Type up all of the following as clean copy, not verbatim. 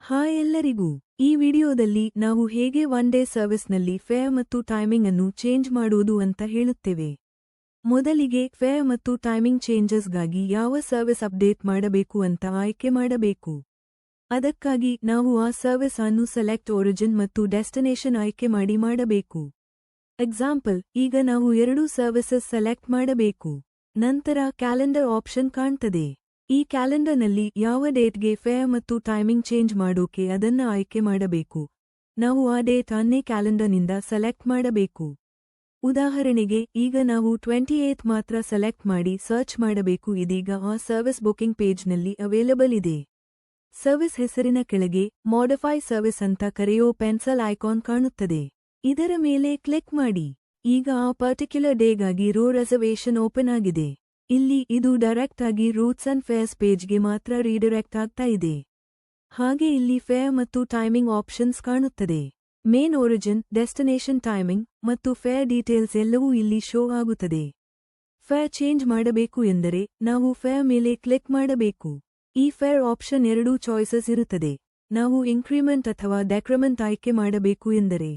Hi ಎಲ್ಲರಿಗೂ. ಈ ವಿಡಿಯೋದಲ್ಲಿ ನಾವು ಹೇಗೆ ಒನ್ ಡೇ ಸರ್ವಿಸ್ನಲ್ಲಿ ಫೇರ್ ಮತ್ತು ಟೈಮಿಂಗ್ ಅನ್ನು ಚೇಂಜ್ ಮಾಡುವುದು ಅಂತ ಹೇಳುತ್ತೇವೆ. ಮೊದಲಿಗೆ ಫೇರ್ ಮತ್ತು ಟೈಮಿಂಗ್ ಚೇಂಜಸ್ಗಾಗಿ ಯಾವ ಸರ್ವಿಸ್ ಅಪ್ಡೇಟ್ ಮಾಡಬೇಕು ಅಂತ ಆಯ್ಕೆ ಮಾಡಬೇಕು. ಅದಕ್ಕಾಗಿ ನಾವು ಆ ಸರ್ವಿಸ್ ಅನ್ನು ಸೆಲೆಕ್ಟ್ ಒರಿಜಿನ್ ಮತ್ತು ಡೆಸ್ಟಿನೇಷನ್ ಆಯ್ಕೆ ಮಾಡಬೇಕು. ಎಕ್ಸಾಂಪಲ್, ಈಗ ನಾವು ಎರಡೂ ಸರ್ವಿಸಸ್ ಸೆಲೆಕ್ಟ್ ಮಾಡಬೇಕು. ನಂತರ ಕ್ಯಾಲೆಂಡರ್ ಆಪ್ಷನ್ ಕಾಣ್ತದೆ. ಈ ಕ್ಯಾಲೆಂಡರ್ನಲ್ಲಿ ಯಾವ ಡೇಟ್ಗೆ ಫೇರ್ ಮತ್ತು ಟೈಮಿಂಗ್ ಚೇಂಜ್ ಮಾಡೋಕೆ ಅದನ್ನ ಆಯ್ಕೆ ಮಾಡಬೇಕು. ನಾವು ಆ ಡೇಟ್ ಅನ್ನೇ ಕ್ಯಾಲೆಂಡರ್ನಿಂದ ಸೆಲೆಕ್ಟ್ ಮಾಡಬೇಕು. ಉದಾಹರಣೆಗೆ ಈಗ ನಾವು 28 ಮಾತ್ರ ಸೆಲೆಕ್ಟ್ ಮಾಡಿ ಸರ್ಚ್ ಮಾಡಬೇಕು. ಇದೀಗ ಆ ಸರ್ವಿಸ್ ಬುಕಿಂಗ್ ಪೇಜ್ನಲ್ಲಿ ಅವೈಲೇಬಲ್ ಇದೆ. ಸರ್ವಿಸ್ ಹೆಸರಿನ ಕೆಳಗೆ ಮಾಡಿಫೈ ಸರ್ವಿಸ್ ಅಂತ ಕರೆಯೋ ಪೆನ್ಸಿಲ್ ಐಕಾನ್ ಕಾಣುತ್ತದೆ. ಇದರ ಮೇಲೆ ಕ್ಲಿಕ್ ಮಾಡಿ. ಈಗ ಆ ಪರ್ಟಿಕ್ಯುಲರ್ ಡೇಗಾಗಿ ರೋ ರಿಸರ್ವೇಶನ್ ಓಪನ್ ಆಗಿದೆ. ಇಲ್ಲಿ ಇದು ಡೈರೆಕ್ಟ್ ಆಗಿ ರೂಟ್ಸ್ ಅಂಡ್ ಫೇರ್ಸ್ ಪೇಜ್ಗೆ ಮಾತ್ರ ರೀಡೈರೆಕ್ಟ್ ಆಗ್ತಾ ಇದೆ. ಹಾಗೆ ಇಲ್ಲಿ ಫೇರ್ ಮತ್ತು ಟೈಮಿಂಗ್ ಆಪ್ಷನ್ಸ್ ಕಾಣುತ್ತದೆ. ಮೇನ್ ಒರಿಜಿನ್, ಡೆಸ್ಟಿನೇಷನ್, ಟೈಮಿಂಗ್ ಮತ್ತು ಫೇರ್ ಡೀಟೇಲ್ಸ್ ಎಲ್ಲವೂ ಇಲ್ಲಿ ಶೋ ಆಗುತ್ತದೆ. ಫೇರ್ ಚೇಂಜ್ ಮಾಡಬೇಕು ಎಂದರೆ ನಾವು ಫೇರ್ ಮೇಲೆ ಕ್ಲಿಕ್ ಮಾಡಬೇಕು. ಈ ಫೇರ್ ಆಪ್ಷನ್ ಎರಡೂ ಚಾಯ್ಸಸ್ ಇರುತ್ತದೆ. ನಾವು ಇನ್ಕ್ರಿಮೆಂಟ್ ಅಥವಾ ಡೆಕ್ರಿಮೆಂಟ್ ಆಯ್ಕೆ ಮಾಡಬೇಕು ಎಂದರೆ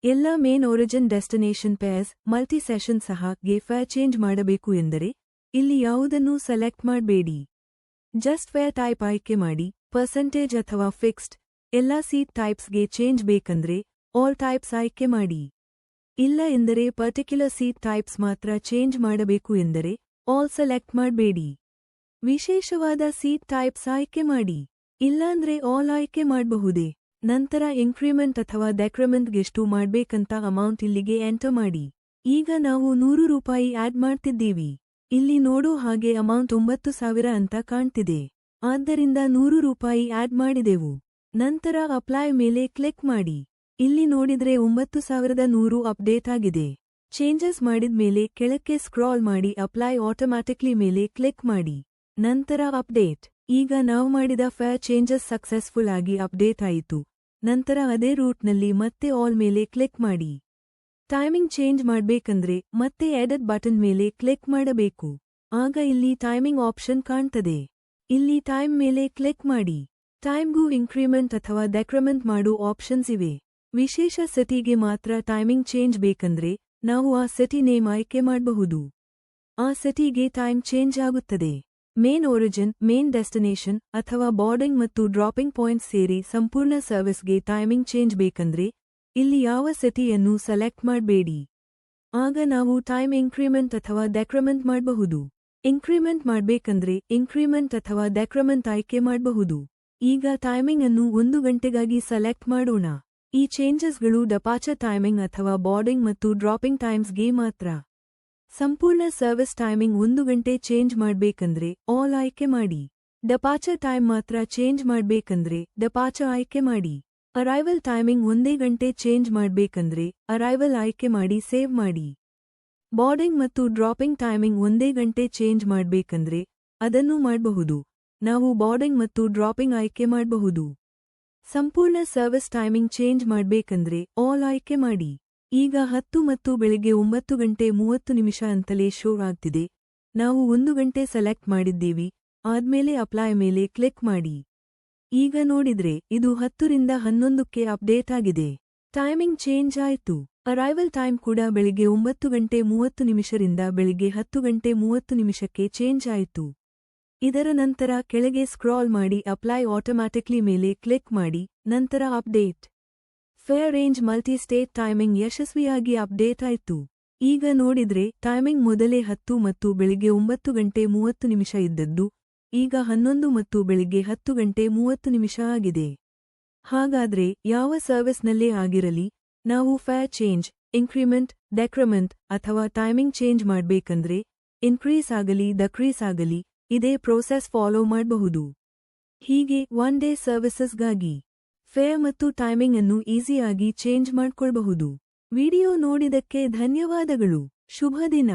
ಎಲ್ಲ main origin, destination, pairs, multi session ಸಹ ಗೆ ಫೇರ್ ಚೇಂಜ್ ಮಾಡಬೇಕು ಎಂದರೆ ಇಲ್ಲಿ ಯಾವುದನ್ನೂ ಸೆಲೆಕ್ಟ್ ಮಾಡಬೇಡಿ. ಜಸ್ಟ್ ಫೇರ್ ಟೈಪ್ ಆಯ್ಕೆ ಮಾಡಿ. ಪರ್ಸೆಂಟೇಜ್ ಅಥವಾ ಫಿಕ್ಸ್ಡ್, ಎಲ್ಲ ಸೀಟ್ ಟೈಪ್ಸ್ಗೆ ಚೇಂಜ್ ಬೇಕಂದ್ರೆ ಆಲ್ ಟೈಪ್ಸ್ ಆಯ್ಕೆ ಮಾಡಿ. ಇಲ್ಲ ಎಂದರೆ ಪರ್ಟಿಕ್ಯುಲರ್ ಸೀಟ್ ಟೈಪ್ಸ್ ಮಾತ್ರ ಚೇಂಜ್ ಮಾಡಬೇಕು ಎಂದರೆ ಆಲ್ ಸೆಲೆಕ್ಟ್ ಮಾಡಬೇಡಿ. ವಿಶೇಷವಾದ ಸೀಟ್ ಟೈಪ್ಸ್ ಆಯ್ಕೆ ಮಾಡಿ. ಇಲ್ಲಾಂದ್ರೆ ಆಲ್ ಆಯ್ಕೆ ಮಾಡಬಹುದೇ. ನಂತರ ಇನ್ಕ್ರಿಮೆಂಟ್ ಅಥವಾ ಡೆಕ್ರಿಮೆಂಟ್ಗೆಷ್ಟು ಮಾಡ್ಬೇಕಂತ ಅಮೌಂಟ್ ಇಲ್ಲಿಗೆ ಎಂಟರ್ ಮಾಡಿ. ಈಗ ನಾವು 100 ರೂಪಾಯಿ ಆಡ್ ಮಾಡ್ತಿದ್ದೀವಿ. ಇಲ್ಲಿ ನೋಡೋ ಹಾಗೆ ಅಮೌಂಟ್ 9,000 ಅಂತ ಕಾಣ್ತಿದೆ. ಆದ್ದರಿಂದ 100 ರೂಪಾಯಿ ಆಡ್ ಮಾಡಿದೆವು. ನಂತರ ಅಪ್ಲೈ ಮೇಲೆ ಕ್ಲಿಕ್ ಮಾಡಿ. ಇಲ್ಲಿ ನೋಡಿದ್ರೆ 9,100 ಅಪ್ಡೇಟ್ ಆಗಿದೆ. ಚೇಂಜಸ್ ಮಾಡಿದ್ಮೇಲೆ ಕೆಳಕ್ಕೆ ಸ್ಕ್ರಾಲ್ ಮಾಡಿ ಅಪ್ಲೈ ಆಟೋಮ್ಯಾಟಿಕ್ಲಿ ಮೇಲೆ ಕ್ಲಿಕ್ ಮಾಡಿ. ನಂತರ ಅಪ್ಡೇಟ್. ಈಗ ನಾವು ಮಾಡಿದ ಫೇರ್ ಚೇಂಜಸ್ ಸಕ್ಸಸ್ಫುಲ್ ಆಗಿ ಅಪ್ಡೇಟ್ ಆಯಿತು. ನಂತರ ಅದೇ ರೂಟ್ನಲ್ಲಿ ಮತ್ತೆ ಆಲ್ ಮೇಲೆ ಕ್ಲಿಕ್ ಮಾಡಿ. ಟೈಮಿಂಗ್ ಚೇಂಜ್ ಮಾಡ್ಬೇಕಂದ್ರೆ ಮತ್ತೆ ಎಡಿಟ್ ಬಟನ್ ಮೇಲೆ ಕ್ಲಿಕ್ ಮಾಡಬೇಕು. ಆಗ ಇಲ್ಲಿ ಟೈಮಿಂಗ್ ಆಪ್ಷನ್ ಕಾಣ್ತದೆ. ಇಲ್ಲಿ ಟೈಮ್ ಮೇಲೆ ಕ್ಲಿಕ್ ಮಾಡಿ. ಟೈಮ್ಗೂ ಇನ್ಕ್ರಿಮೆಂಟ್ ಅಥವಾ ಡೆಕ್ರಿಮೆಂಟ್ ಮಾಡೋ ಆಪ್ಷನ್ಸ್ ಇವೆ. ವಿಶೇಷ ಸಿಟಿಗೆ ಮಾತ್ರ ಟೈಮಿಂಗ್ ಚೇಂಜ್ ಬೇಕಂದ್ರೆ ನಾವು ಆ ಸಿಟಿ ನೇಮ್ ಆಯ್ಕೆ ಮಾಡಬಹುದು. ಆ ಸಿಟಿಗೆ ಟೈಮ್ ಚೇಂಜ್ ಆಗುತ್ತದೆ. ಮೇನ್ ಒರಿಜಿನ್, ಮೇನ್ ಡೆಸ್ಟಿನೇಷನ್ ಅಥವಾ ಬಾರ್ಡಿಂಗ್ ಮತ್ತು ಡ್ರಾಪಿಂಗ್ ಪಾಯಿಂಟ್ಸ್ ಸೇರಿ ಸಂಪೂರ್ಣ ಸರ್ವಿಸ್ಗೆ ಟೈಮಿಂಗ್ ಚೇಂಜ್ ಬೇಕಂದ್ರೆ ಇಲ್ಲಿ ಯಾವ ಸಿಟಿಯನ್ನು ಸೆಲೆಕ್ಟ್ ಮಾಡಬೇಡಿ. ಆಗ ನಾವು ಟೈಮ್ ಇನ್ಕ್ರಿಮೆಂಟ್ ಅಥವಾ ಡೆಕ್ರಿಮೆಂಟ್ ಮಾಡಬಹುದು. ಇನ್ಕ್ರಿಮೆಂಟ್ ಮಾಡಬೇಕಂದ್ರೆ ಇನ್ಕ್ರಿಮೆಂಟ್ ಅಥವಾ ಡೆಕ್ರಿಮೆಂಟ್ ಆಯ್ಕೆ ಮಾಡಬಹುದು. ಈಗ ಟೈಮಿಂಗ್ ಅನ್ನು 1 ಗಂಟೆಗಾಗಿ ಸೆಲೆಕ್ಟ್ ಮಾಡೋಣ. ಈ ಚೇಂಜಸ್ಗಳು ಡಿಪಾರ್ಚರ್ ಟೈಮಿಂಗ್ ಅಥವಾ ಬಾರ್ಡಿಂಗ್ ಮತ್ತು ಡ್ರಾಪಿಂಗ್ ಟೈಮ್ಸ್ಗೆ ಮಾತ್ರ. ಸಂಪೂರ್ಣ ಸರ್ವಿಸ್ ಟೈಮಿಂಗ್ 1 ಗಂಟೆ ಚೇಂಜ್ ಮಾಡಬೇಕಂದ್ರೆ ಆಲ್ ಆಯ್ಕೆ ಮಾಡಿ. ಡಿಪಾರ್ಚರ್ ಟೈಮ್ ಮಾತ್ರ ಚೇಂಜ್ ಮಾಡಬೇಕಂದ್ರೆ ಡಿಪಾರ್ಚರ್ ಆಯ್ಕೆ ಮಾಡಿ. ಅರೈವಲ್ ಟೈಮಿಂಗ್ 1 ಗಂಟೆ ಚೇಂಜ್ ಮಾಡಬೇಕಂದ್ರೆ ಅರೈವಲ್ ಆಯ್ಕೆ ಮಾಡಿ ಸೇವ್ ಮಾಡಿ. ಬಾರ್ಡಿಂಗ್ ಮತ್ತು ಡ್ರಾಪಿಂಗ್ ಟೈಮಿಂಗ್ 1 ಗಂಟೆ ಚೇಂಜ್ ಮಾಡಬೇಕಂದ್ರೆ ಅದನ್ನೂ ಮಾಡಬಹುದು. ನಾವು ಬಾರ್ಡಿಂಗ್ ಮತ್ತು ಡ್ರಾಪಿಂಗ್ ಆಯ್ಕೆ ಮಾಡಬಹುದು. ಸಂಪೂರ್ಣ ಸರ್ವಿಸ್ ಟೈಮಿಂಗ್ ಚೇಂಜ್ ಮಾಡಬೇಕಂದ್ರೆ ಆಲ್ ಆಯ್ಕೆ ಮಾಡಿ. ಈಗ 10 ಮತ್ತು ಬೆಳಿಗ್ಗೆ 9 ಗಂಟೆ 30 ನಿಮಿಷ ಅಂತಲೇ ಶೋ ಆಗ್ತಿದೆ. ನಾವು 1 ಗಂಟೆ ಸೆಲೆಕ್ಟ್ ಮಾಡಿದ್ದೀವಿ. ಆದ್ಮೇಲೆ ಅಪ್ಲೈ ಮೇಲೆ ಕ್ಲಿಕ್ ಮಾಡಿ. ಈಗ ನೋಡಿದ್ರೆ ಇದು 10 ರಿಂದ 11ಕ್ಕೆ ಅಪ್ಡೇಟ್ ಆಗಿದೆ. ಟೈಮಿಂಗ್ ಚೇಂಜ್ ಆಯ್ತು. ಅರೈವಲ್ ಟೈಮ್ ಕೂಡ ಬೆಳಿಗ್ಗೆ 9 ಗಂಟೆ 30 ನಿಮಿಷರಿಂದ ಬೆಳಿಗ್ಗೆ 10 ಗಂಟೆ 30 ನಿಮಿಷಕ್ಕೆ ಚೇಂಜ್ ಆಯಿತು. ಇದರ ನಂತರ ಕೆಳಗೆ ಸ್ಕ್ರಾಲ್ ಮಾಡಿ ಅಪ್ಲೈ ಆಟೋಮ್ಯಾಟಿಕ್ಲಿ ಮೇಲೆ ಕ್ಲಿಕ್ ಮಾಡಿ. ನಂತರ update. Fair range multi state timing ಯಶಸ್ವಿಯಾಗಿ ಅಪ್ಡೇಟ್ ಆಯ್ತು. ಈಗ ನೋಡಿದ್ರೆ ಟೈಮಿಂಗ್ ಮೊದಲೇ 10 ಮತ್ತು ಬೆಳಿಗ್ಗೆ 9 ಗಂಟೆ 30 ನಿಮಿಷ ಇದ್ದದ್ದು ಈಗ 11 ಮತ್ತು ಬೆಳಿಗ್ಗೆ 10 ಗಂಟೆ 30 ನಿಮಿಷ ಆಗಿದೆ. ಹಾಗಾದ್ರೆ ಯಾವ ಸರ್ವಿಸ್ನಲ್ಲೇ ಆಗಿರಲಿ ನಾವು ಫೇರ್ ಚೇಂಜ್, ಇನ್ಕ್ರಿಮೆಂಟ್, ಡೆಕ್ರಿಮೆಂಟ್ ಅಥವಾ ಟೈಮಿಂಗ್ ಚೇಂಜ್ ಮಾಡ್ಬೇಕಂದ್ರೆ ಇನ್ಕ್ರೀಸ್ ಆಗಲಿ ಡಿಕ್ರೀಸ್ ಆಗಲಿ ಇದೇ ಪ್ರೋಸೆಸ್ ಫಾಲೋ ಮಾಡಬಹುದು. ಹೀಗೆ ಒನ್ ಡೇ ಸರ್ವಿಸಸ್ಗಾಗಿ ಫೇರ್ ಮತ್ತು ಟೈಮಿಂಗ್ ಅನ್ನು ಈಸಿಯಾಗಿ ಚೇಂಜ್ ಮಾಡ್ಕೊಳ್ಬಹುದು. ವಿಡಿಯೋ ನೋಡಿದಕ್ಕೆ ಧನ್ಯವಾದಗಳು. ಶುಭ ದಿನ.